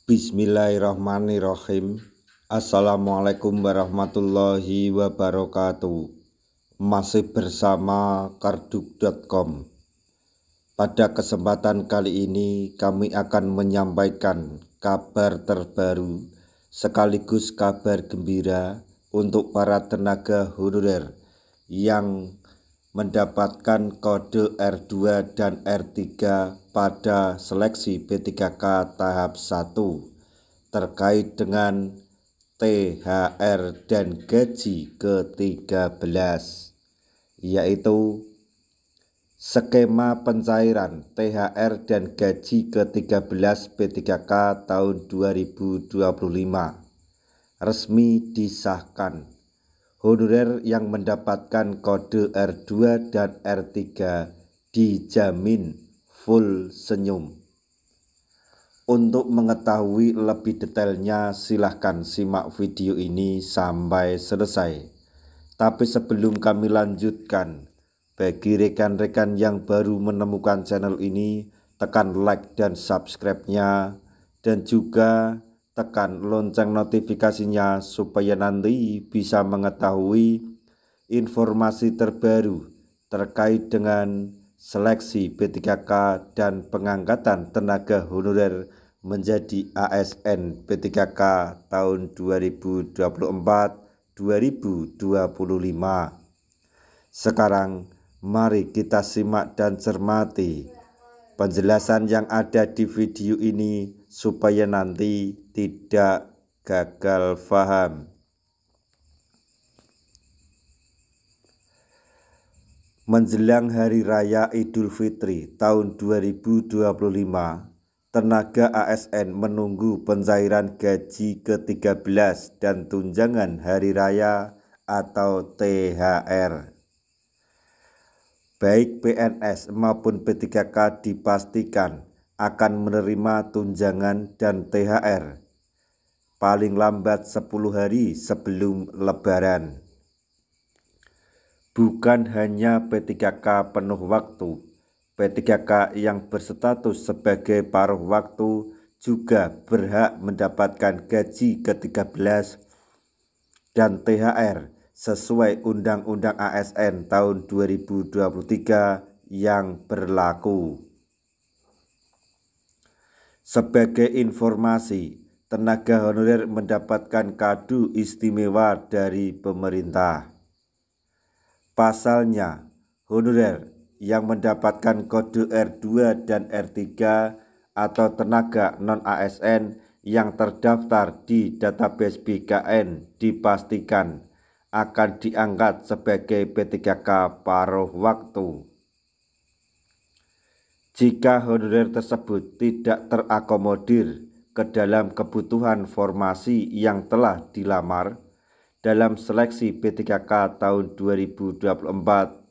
Bismillahirrahmanirrahim. Assalamualaikum warahmatullahi wabarakatuh. Masih bersama karduk.com. Pada kesempatan kali ini kami akan menyampaikan kabar terbaru sekaligus kabar gembira untuk para tenaga honorer yang mendapatkan kode R2 dan R3 pada seleksi P3K tahap 1 terkait dengan THR dan gaji ke-13, yaitu skema pencairan THR dan gaji ke-13 P3K tahun 2025 resmi disahkan. Honorer yang mendapatkan kode R2 dan R3 dijamin full senyum. Untuk mengetahui lebih detailnya silahkan simak video ini sampai selesai. Tapi sebelum kami lanjutkan, bagi rekan-rekan yang baru menemukan channel ini, tekan like dan subscribe-nya, dan juga tekan lonceng notifikasinya supaya nanti bisa mengetahui informasi terbaru terkait dengan seleksi P3K dan pengangkatan tenaga honorer menjadi ASN P3K tahun 2024-2025. Sekarang mari kita simak dan cermati penjelasan yang ada di video ini supaya nanti tidak gagal paham. Menjelang Hari Raya Idul Fitri tahun 2025, tenaga ASN menunggu pencairan gaji ke-13 dan tunjangan Hari Raya atau THR. Baik PNS maupun P3K dipastikan akan menerima tunjangan dan THR paling lambat 10 hari sebelum Lebaran. Bukan hanya P3K penuh waktu, P3K yang berstatus sebagai paruh waktu juga berhak mendapatkan gaji ke-13 dan THR sesuai Undang-Undang ASN tahun 2023 yang berlaku. Sebagai informasi, tenaga honorer mendapatkan kado istimewa dari pemerintah. Pasalnya, honorer yang mendapatkan kode R2 dan R3 atau tenaga non-ASN yang terdaftar di database BKN dipastikan akan diangkat sebagai P3K paruh waktu. Jika honorer tersebut tidak terakomodir ke dalam kebutuhan formasi yang telah dilamar dalam seleksi P3K tahun 2024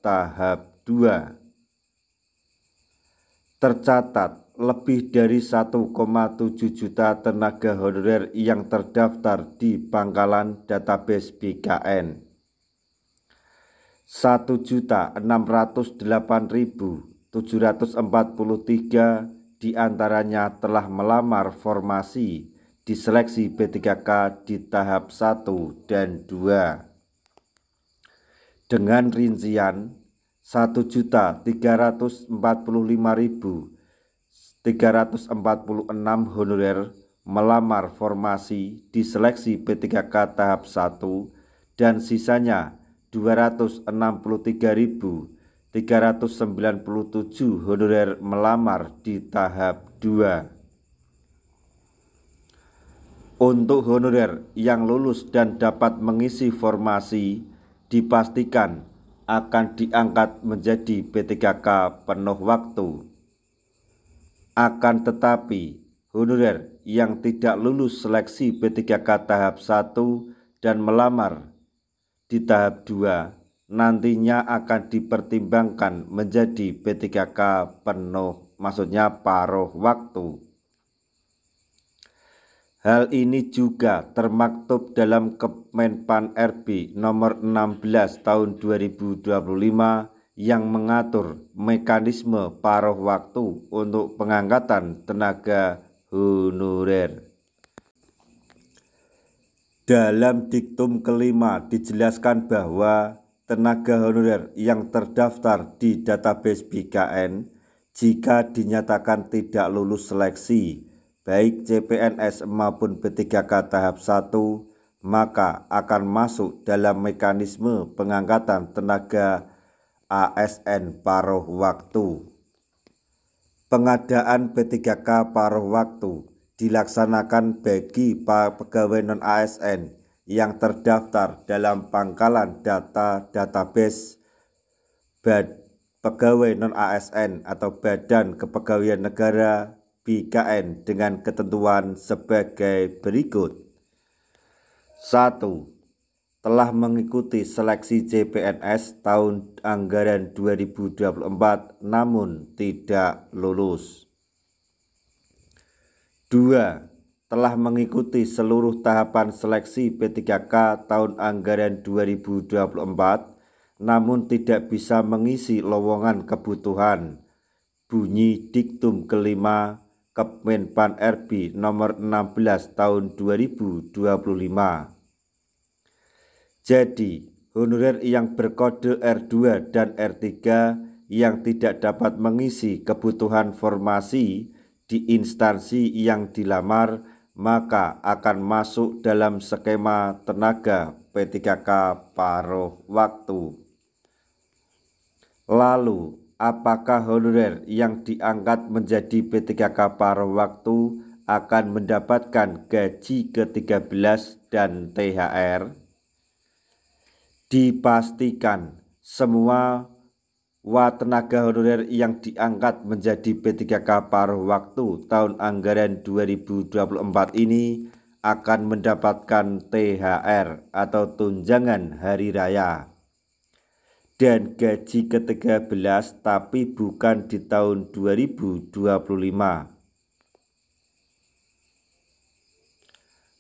tahap 2, tercatat lebih dari 1,7 juta tenaga honorer yang terdaftar di pangkalan database BKN. 1.608.743 diantaranya telah melamar formasi di seleksi P3K di tahap 1 dan 2 dengan rincian 1.345.346 honorer melamar formasi di seleksi P3K tahap 1 dan sisanya 263.397 honorer melamar di tahap 2. Untuk honorer yang lulus dan dapat mengisi formasi dipastikan akan diangkat menjadi P3K penuh waktu. Akan tetapi, honorer yang tidak lulus seleksi P3K tahap 1 dan melamar di tahap 2 nantinya akan dipertimbangkan menjadi P3K penuh, maksudnya paruh waktu. Hal ini juga termaktub dalam Kemenpan RB nomor 16 tahun 2025 yang mengatur mekanisme paruh waktu untuk pengangkatan tenaga honorer. Dalam diktum kelima dijelaskan bahwa tenaga honorer yang terdaftar di database BKN jika dinyatakan tidak lulus seleksi baik CPNS maupun P3K tahap 1, maka akan masuk dalam mekanisme pengangkatan tenaga ASN paruh waktu. Pengadaan P3K paruh waktu dilaksanakan bagi pegawai non-ASN yang terdaftar dalam pangkalan data database pegawai non-ASN atau Badan Kepegawaian Negara BKN dengan ketentuan sebagai berikut. 1. Telah mengikuti seleksi CPNS tahun anggaran 2024 namun tidak lulus. 2. Telah mengikuti seluruh tahapan seleksi P3K tahun anggaran 2024 namun tidak bisa mengisi lowongan kebutuhan bunyi diktum kelima Kemenpan RB nomor 16 tahun 2025. Jadi, honorer yang berkode R2 dan R3 yang tidak dapat mengisi kebutuhan formasi di instansi yang dilamar maka akan masuk dalam skema tenaga P3K paruh waktu. Lalu, apakah honorer yang diangkat menjadi P3K paruh waktu akan mendapatkan gaji ke-13 dan THR? Dipastikan semua tenaga honorer yang diangkat menjadi P3K paruh waktu tahun anggaran 2024 ini akan mendapatkan THR atau tunjangan hari raya dan gaji ke-13 tapi bukan di tahun 2025.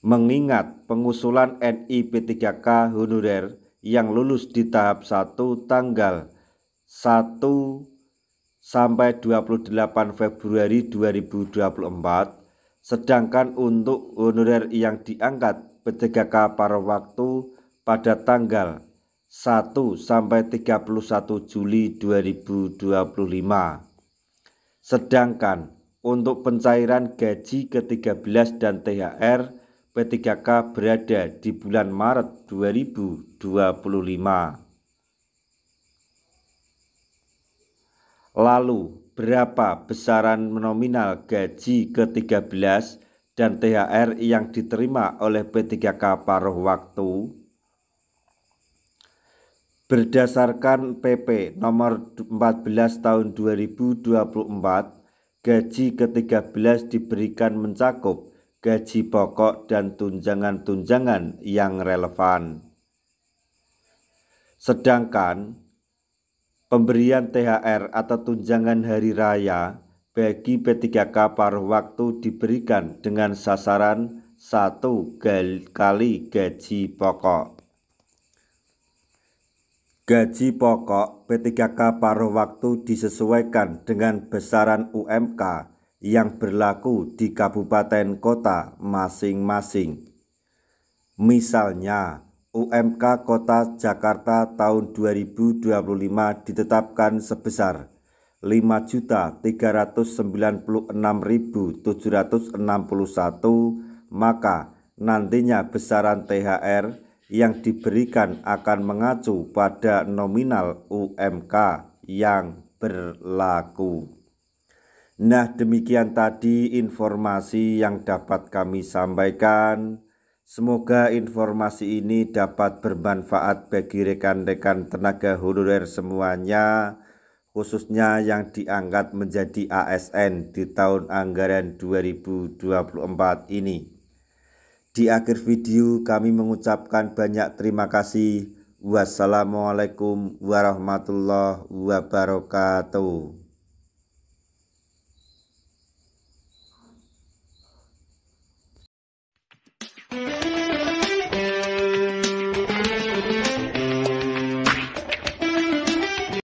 Mengingat pengusulan NI P3K honorer yang lulus di tahap 1 tanggal 1 sampai 28 Februari 2024, sedangkan untuk honorer yang diangkat P3K paruh waktu pada tanggal 1 sampai 31 Juli 2025. Sedangkan untuk pencairan gaji ke-13 dan THR P3K berada di bulan Maret 2025. Lalu, berapa besaran nominal gaji ke-13 dan THR yang diterima oleh P3K paruh waktu? Berdasarkan PP nomor 14 tahun 2024, gaji ke-13 diberikan mencakup gaji pokok dan tunjangan-tunjangan yang relevan. Sedangkan pemberian THR atau tunjangan hari raya bagi P3K paruh waktu diberikan dengan sasaran 1 kali gaji pokok. Gaji pokok P3K paruh waktu disesuaikan dengan besaran UMK yang berlaku di kabupaten kota masing-masing. Misalnya, UMK Kota Jakarta tahun 2025 ditetapkan sebesar 5.396.761, maka nantinya besaran THR yang diberikan akan mengacu pada nominal UMK yang berlaku. Nah, demikian tadi informasi yang dapat kami sampaikan. Semoga informasi ini dapat bermanfaat bagi rekan-rekan tenaga honorer semuanya, khususnya yang diangkat menjadi ASN di tahun anggaran 2024 ini. Di akhir video kami mengucapkan banyak terima kasih. Wassalamualaikum warahmatullahi wabarakatuh.